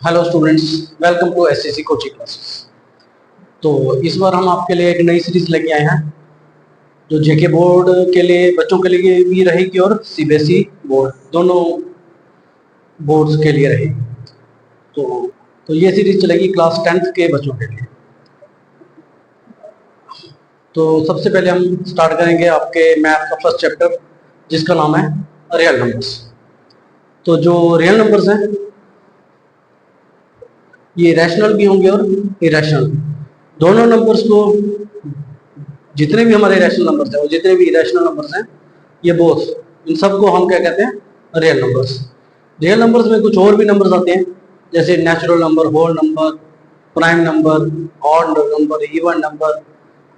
Hello students, welcome to SSC coaching classes. तो इस बार हम आपके लिए एक नई सीरीज लेके आए हैं जो जेके बोर्ड के लिए बच्चों के लिए भी रहेगी और सीबीएसई बोर्ड दोनों बोर्ड्स के लिए रहेगी। तो ये सीरीज चलेगी क्लास 10th के बच्चों के लिए। तो सबसे पहले हम स्टार्ट करेंगे आपके मैथ का फर्स्ट चैप्टर जिसका नाम है रियल नंबर्स। तो जो रियल नंबर्स हैं ये रैशनल भी होंगे और इरेशनल। दोनों नंबर्स को, जितने भी हमारे रैशनल नंबर्स हैं और जितने भी इरेशनल नंबर्स हैं, ये बोथ इन सबको हम क्या कहते हैं, रियल नंबर्स। रियल नंबर्स में कुछ और भी नंबर्स आते हैं जैसे natural number, whole number, prime number, odd number, even number.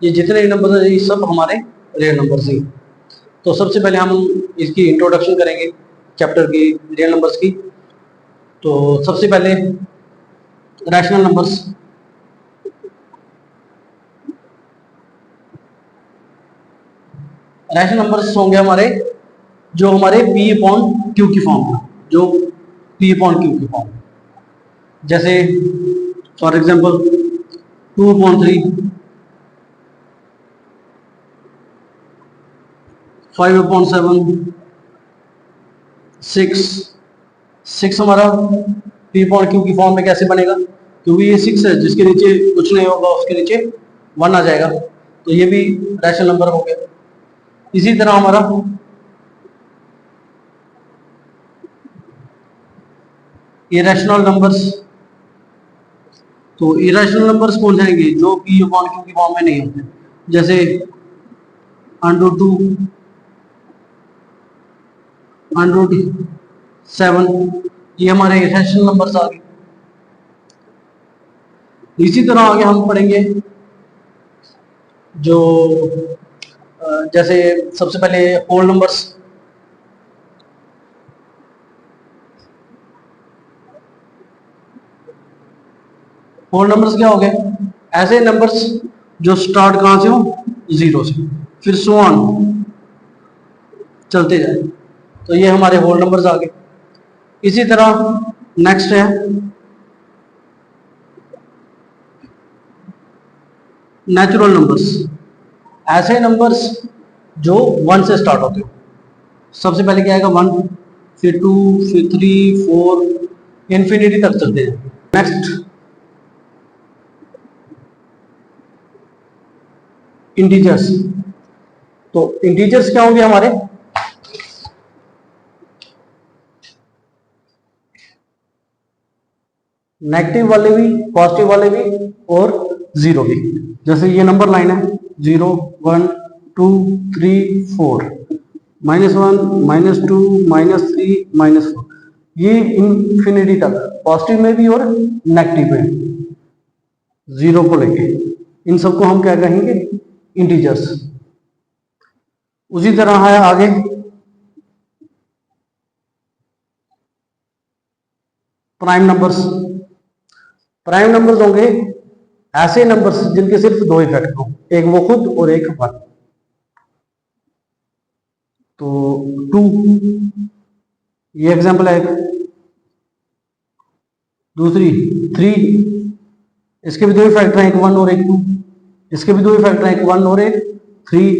ये जितने भी नंबर हैं ये सब हमारे रियल नंबर्स हैं। तो सबसे पहले हम इसकी इंट्रोडक्शन करेंगे चैप्टर की, रियल नंबर्स की। तो सबसे पहले रैशनल नंबर्स। रैशनल नंबर्स होंगे हमारे जो हमारे पी अपॉन क्यू की फॉर्म में, जो पी अपॉन क्यू की फॉर्म, जैसे फॉर एग्जांपल 2/3, 5/7, 6। 6 हमारा पी अपॉन क्यू की फॉर्म में कैसे बनेगा, क्योंकि ये 6 है, जिसके नीचे कुछ नहीं होगा उसके नीचे 1 आ जाएगा, तो ये भी रैशनल नंबर हो गया। इसी तरह हमारा इरेशनल नंबर्स। तो इरेशनल नंबर्स कौन जाएंगे जो पी अपॉन क्यू की फॉर्म में नहीं होते, जैसे √2, √7, ये हमारे इरेशनल नंबर्स आ गए। इसी तरह आगे हम पढ़ेंगे जो जैसे सबसे पहले होल नंबर्स। होल नंबर्स क्या हो गए, ऐसे नंबर्स जो स्टार्ट कहां से हो, 0 से, फिर सो ऑन चलते जाए, तो ये हमारे होल नंबर्स आ गए। इसी तरह नेक्स्ट है नेचुरल नंबर्स। ऐसे नंबर्स जो 1 से स्टार्ट होते हो। सबसे पहले क्या आएगा, 1, फिर 2, फिर 3, 4, इंफिनिटी तक चलते हैं। Next integers. तो इंटीजर्स क्या होंगे हमारे, नेगेटिव वाले भी, पॉजिटिव वाले भी और जीरो भी। जैसे ये नंबर लाइन है 0, 1, 2, 3, 4, -1, -2, -3, -4, ये इंफिनिटी तक, पॉजिटिव में भी और नेगेटिव में, जीरो को लेके, इन सबको हम क्या कहेंगे, इंटीजर्स। उसी तरह है आगे प्राइम नंबर्स। प्राइम नंबर्स होंगे ऐसे नंबर्स जिनके सिर्फ 2 इफेक्ट हो, एक वो खुद और एक 1। तो 2, ये एग्जांपल है एक। दूसरी 3, इसके भी 2 फैक्टर हैं, एक 1 और एक 2। इसके भी 2 फैक्टर हैं, एक 1 और एक 3।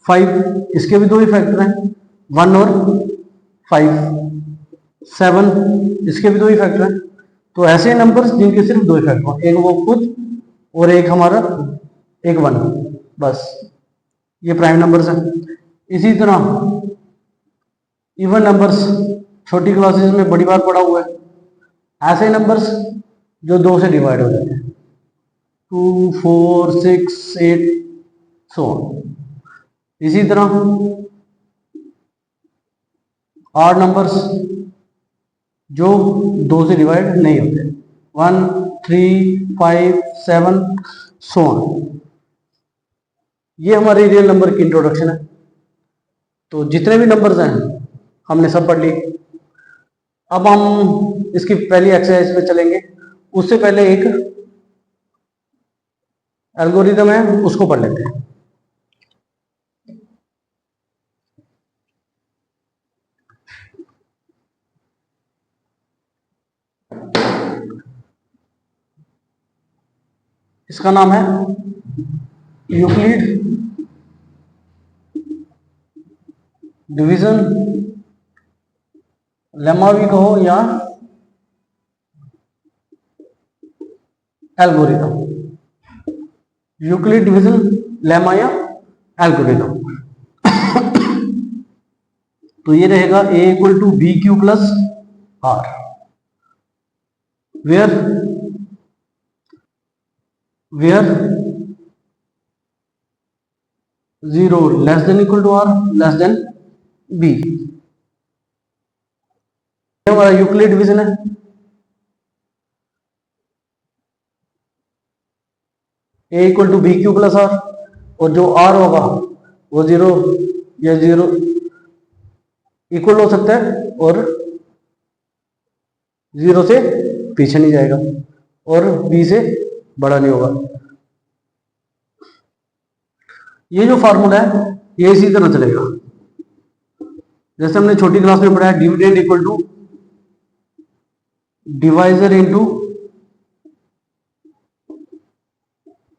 5, इसके भी 2 फैक्टर हैं, 1 और 5। 7, इसके भी 2 फैक्टर हैं। तो ऐसे नंबर्स जिनके सिर्फ 2 फैक्टर हैं, एक वो खुद और एक हमारा एक 1, बस, ये प्राइम नंबर्स हैं। इसी तरह इवन नंबर्स, छोटी क्लासेस में बड़ी बार पढ़ा हुआ है। ऐसे नंबर्स जो 2 से डिवाइड हो जाते हैं, 2, 4, 6, 8, सो। इसी तरह ऑड नंबर्स जो 2 से डिवाइड नहीं होते, 1, 3, 5, 7, सो। ये हमारी रियल नंबर की इंट्रोडक्शन है। तो जितने भी नंबर्स हैं हमने सब पढ़ लिए। अब हम इसकी पहली एक्सरसाइज पे चलेंगे, उससे पहले एक एल्गोरिदम है उसको पढ़ लेते हैं। इसका नाम है यूक्लिड डिवीजन लेमा भी कहो या एल्गोरिथम। यूक्लिड डिवीजन लेमा या एल्गोरिथम। तो ये रहेगा a equal to B Q plus R, where zero less than equal to R less than B. हमारा यूक्लिड डिवीजन है। a equal to B Q plus R, और जो r होगा वो जीरो या जीरो इक्वल हो सकता है और जीरो से पीछे नहीं जाएगा और b से बड़ा नहीं होगा। ये जो फार्मूला है ये इसी तरह चलेगा जैसे हमने छोटी क्लास में पढ़ा है, dividend equal to divisor into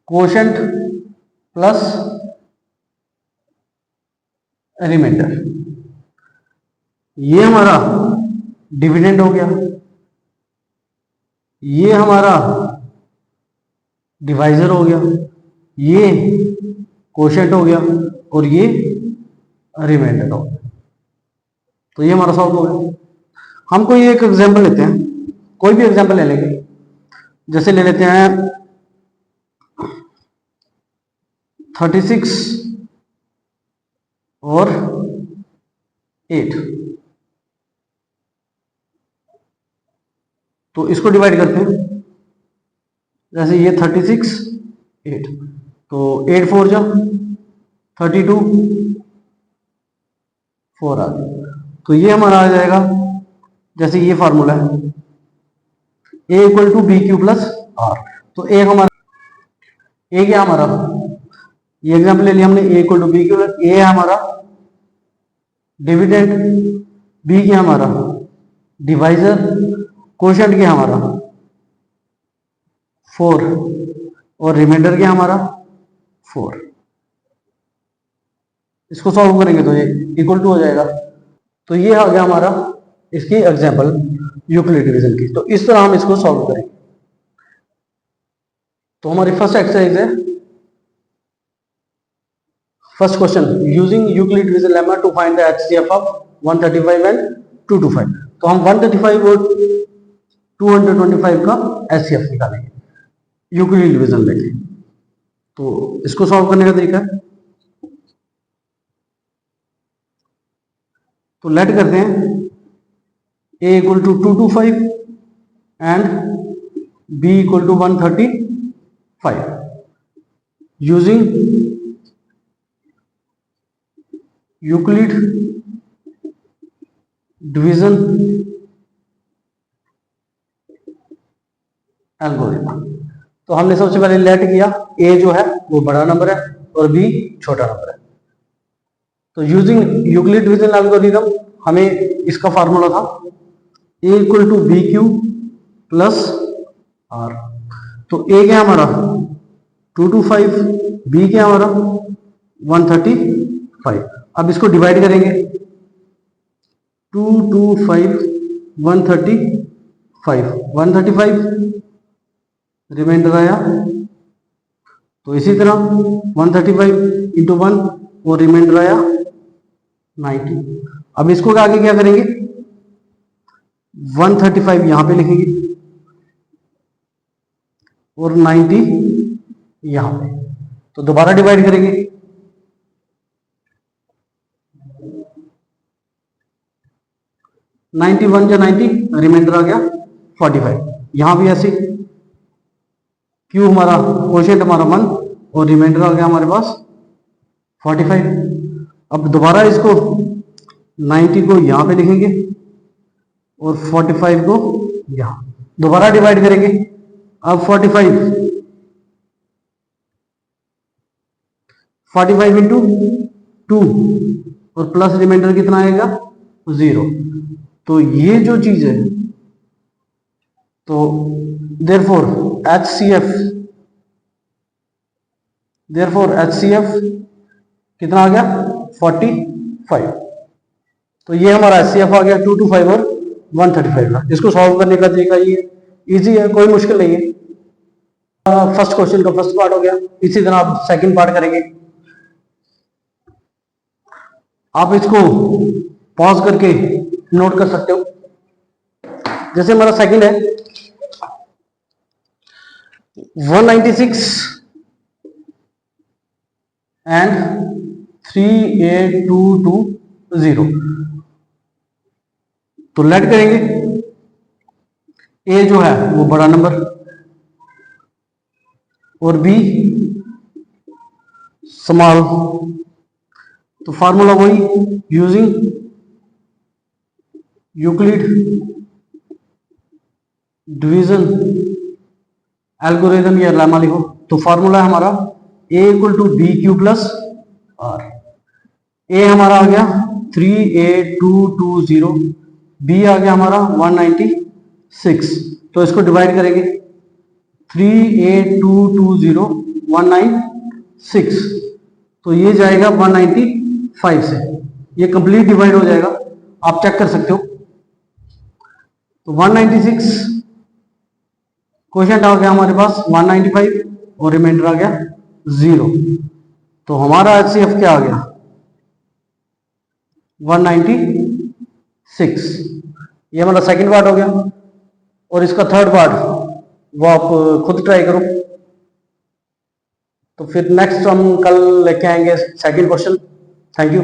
quotient plus remainder. ये हमारा डिविडेंड हो गया, ये हमारा डिवाइजर हो गया, ये कोशेंट हो गया और ये रिमाइंडर हो गया। तो ये हमारा सॉल्व हो गया। हम कोई एक एग्जांपल लेते हैं, कोई भी एग्जांपल ले लेंगे। जैसे ले लेते हैं 36 और 8, तो इसको डिवाइड करते हैं। जैसे ये 36 8, तो 8 4 जा 32 4 आ गया। तो ये हमारा आ जाएगा जैसे ये फार्मूला है a equal to B Q plus R. तो ए हमारा ए क्या हमारा, ये एग्जांपल ले लिया हमने, a equal to B q, a है हमारा डिविडेंड, बी क्या हमारा डिवाइजर, कोशेंट क्या हमारा 4 और रिमाइंडर क्या हमारा 4। इसको सॉल्व करेंगे तो ये इक्वल टू हो जाएगा। तो ये आ गया हमारा इसकी एग्जांपल यूक्लिड डिवीजन की। तो इस तरह हम इसको सॉल्व करेंगे। तो हमारी फर्स्ट एक्सरसाइज है, first question, using Euclid division lemma to find the HCF of 135 and 225। तो हम 135 और 225 का एचसीएफ निकालेंगे यूक्लिड डिवीजन लेके। तो इसको सॉल्व करने का तरीका है, तो लेट करते हैं a equal to 225 and b equal to 135 using Euclid division algorithm. तो हमने सबसे पहले लेट किया, a जो है वो बड़ा नंबर है और b छोटा नंबर है। तो यूजिंग यूक्लिड डिवीजन एल्गोरिथम हमें इसका फार्मूला था a equal to B Q plus R. तो a क्या हमारा 225, b क्या हमारा 135। अब इसको डिवाइड करेंगे, 225 135 रिमाइंडर आया। तो इसी तरह 135 इंटू 1 और रिमाइंडर आया 90। अब इसको आगे क्या करेंगे, 135 यहां पे लिखेंगे और 90 यहां पे। तो दोबारा डिवाइड करेंगे, 91 या 90 रिमाइंडर आ गया 45। यहां भी ऐसे, क्यू हमारा कोशेंट हमारा 1 और रिमाइंडर आ गया हमारे पास 45। अब दोबारा इसको 90 को यहां पे लिखेंगे और 45 को यहां, दोबारा डिवाइड करेंगे। अब 45 इंटू 2 और प्लस रिमाइंडर कितना आएगा 0। तो ये जो चीज है, तो देयरफॉर HCF देयरफॉर HCF कितना आ गया 45। तो ये हमारा HCF आ गया 225 और 135 का। इसको सॉल्व करने का तरीका ये इजी है, कोई मुश्किल नहीं है। फर्स्ट क्वेश्चन का फर्स्ट पार्ट हो गया। इसी तरह आप सेकंड पार्ट करेंगे। आप इसको पॉज करके नोट कर सकते हो। जैसे हमारा सेकंड है 196 एंड 38220। तो लेट करेंगे, ए जो है वो बड़ा नंबर और बी स्मॉल। तो फार्मूला वही, यूजिंग यूक्लिड डिवीजन एल्गोरिथम या लेमा लिखो। तो फार्मूला है हमारा a equal to B Q plus r. A हमारा आ गया 38220, बी आ गया हमारा 196। तो इसको डिवाइड करेंगे 38220 196, तो ये जाएगा 195 से, ये कंप्लीट डिवाइड हो जाएगा, आप चेक कर सकते हो। तो 196 क्वेश्चन आ गया हमारे पास 195 और रिमाइंडर आ गया 0। तो हमारा HCF क्या आ गया 196। ये हमारा सेकंड पार्ट हो गया। और इसका थर्ड पार्ट वो आप खुद ट्राई करो। तो फिर नेक्स्ट हम कल लेके आएंगे सेकंड क्वेश्चन। Thank you.